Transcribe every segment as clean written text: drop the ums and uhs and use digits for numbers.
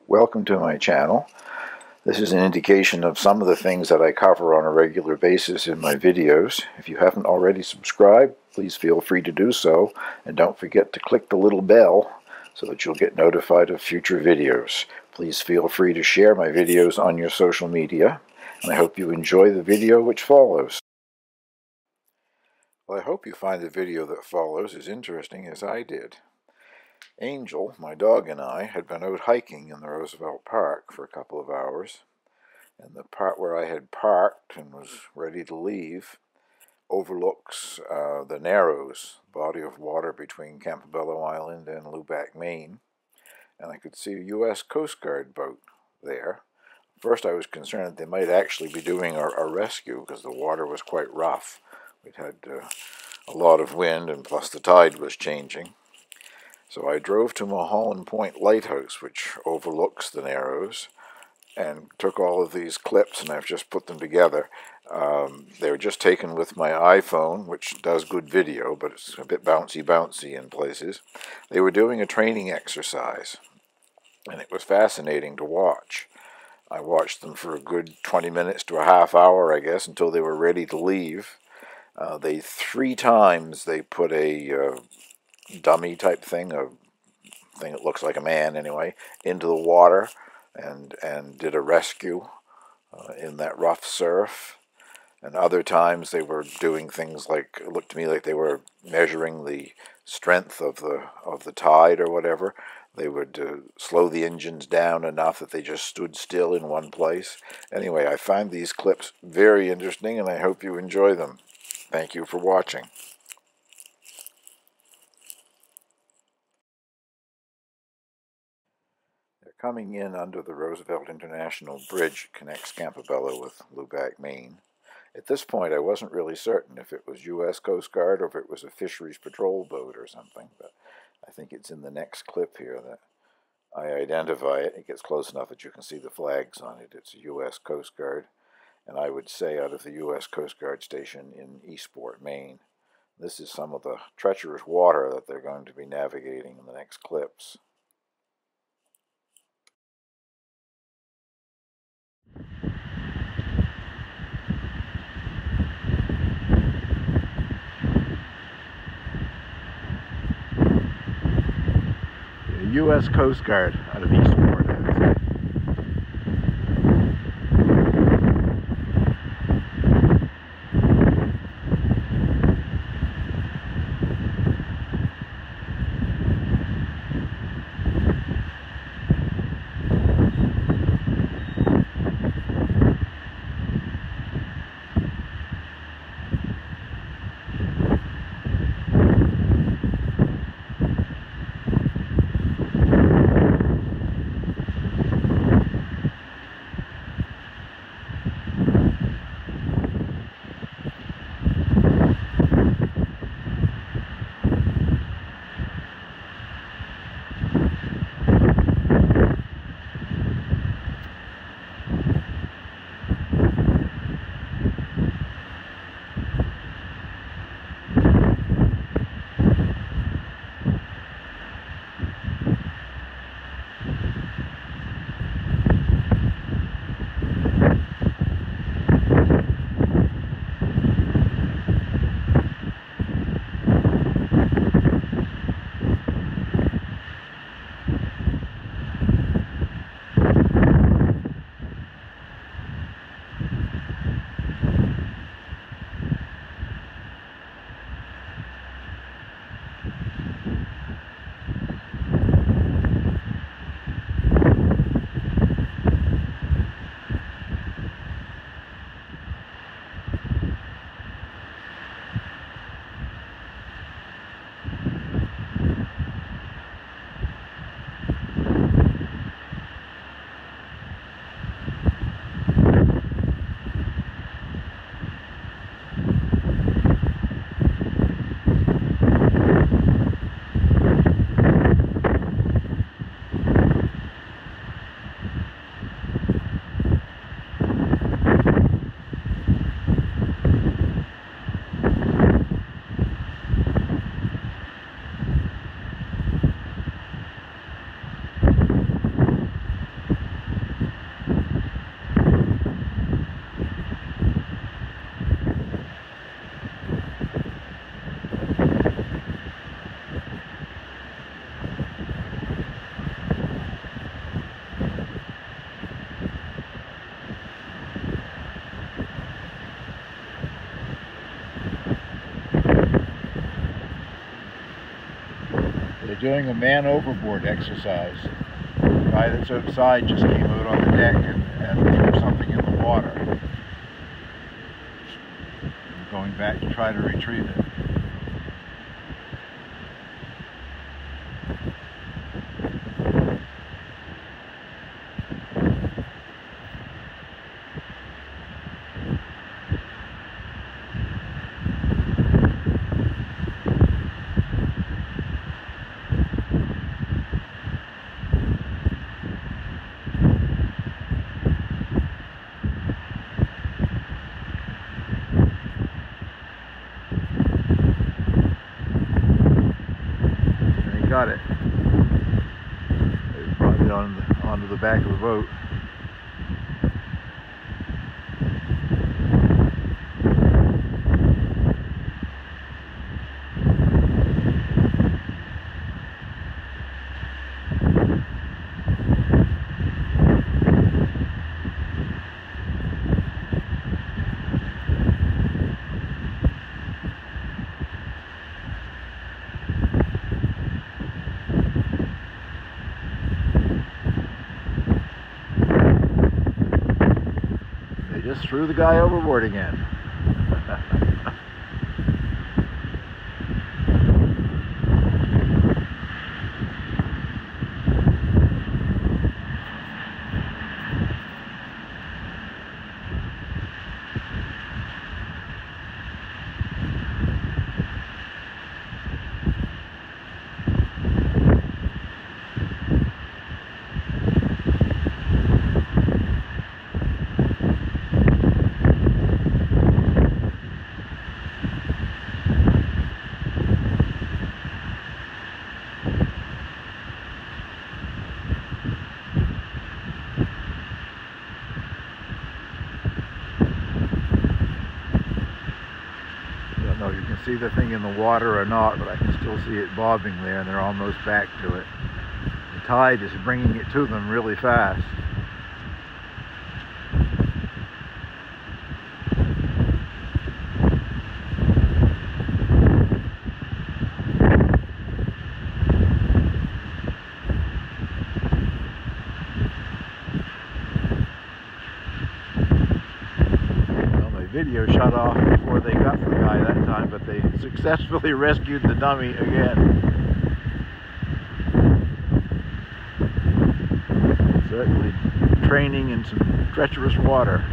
Welcome to my channel. This is an indication of some of the things that I cover on a regular basis in my videos. If you haven't already subscribed, please feel free to do so, and don't forget to click the little bell so that you'll get notified of future videos. Please feel free to share my videos on your social media, and I hope you enjoy the video which follows. Well, I hope you find the video that follows as interesting as I did. Angel, my dog, and I had been out hiking in the Roosevelt Park for a couple of hours, and the part where I had parked and was ready to leave overlooks the Narrows, body of water between Campobello Island and Lubac, Maine, and I could see a U.S. Coast Guard boat there. First I was concerned that they might actually be doing a rescue because the water was quite rough. We'd had a lot of wind, and plus the tide was changing. So I drove to Mulholland Point Lighthouse, which overlooks the Narrows, and took all of these clips, and I've just put them together. They were just taken with my iPhone, which does good video, but it's a bit bouncy in places. They were doing a training exercise, and it was fascinating to watch. I watched them for a good 20 minutes to a half hour, I guess, until they were ready to leave. Three times they put a dummy type thing, a thing that looks like a man anyway, into the water and did a rescue in that rough surf. And other times they were doing things like, it looked to me like they were measuring the strength of the tide or whatever. They would slow the engines down enough that they just stood still in one place. Anyway, I find these clips very interesting, and I hope you enjoy them. Thank you for watching. They're coming in under the Roosevelt International Bridge, connects Campobello with Lubac, Maine. At this point, I wasn't really certain if it was U.S. Coast Guard or if it was a fisheries patrol boat or something, but I think it's in the next clip here that I identify it. It gets close enough that you can see the flags on it. It's a U.S. Coast Guard, and I would say out of the U.S. Coast Guard station in Eastport, Maine. This is some of the treacherous water that they're going to be navigating in the next clips. U.S. Coast Guard out of Eastport, I would say. doing a man overboard exercise. The guy that's outside just came out on the deck and threw something in the water. I'm going back to try to retrieve it. Got it. They brought it onto the back of the boat. Just threw the guy overboard again. I don't know if you can see the thing in the water or not, but I can still see it bobbing there, and they're almost back to it. The tide is bringing it to them really fast. Video shut off before they got the guy that time, but they successfully rescued the dummy again. Certainly training in some treacherous water.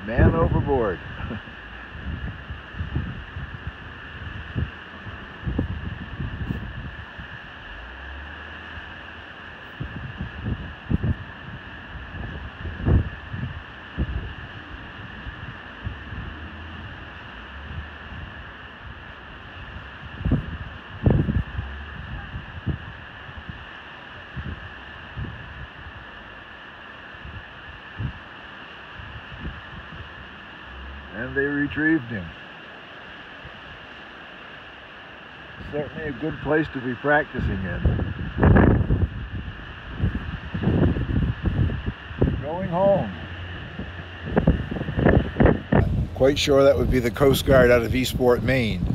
Man overboard. And they retrieved him. Certainly a good place to be practicing in. Going home. Quite sure that would be the Coast Guard out of Eastport, Maine.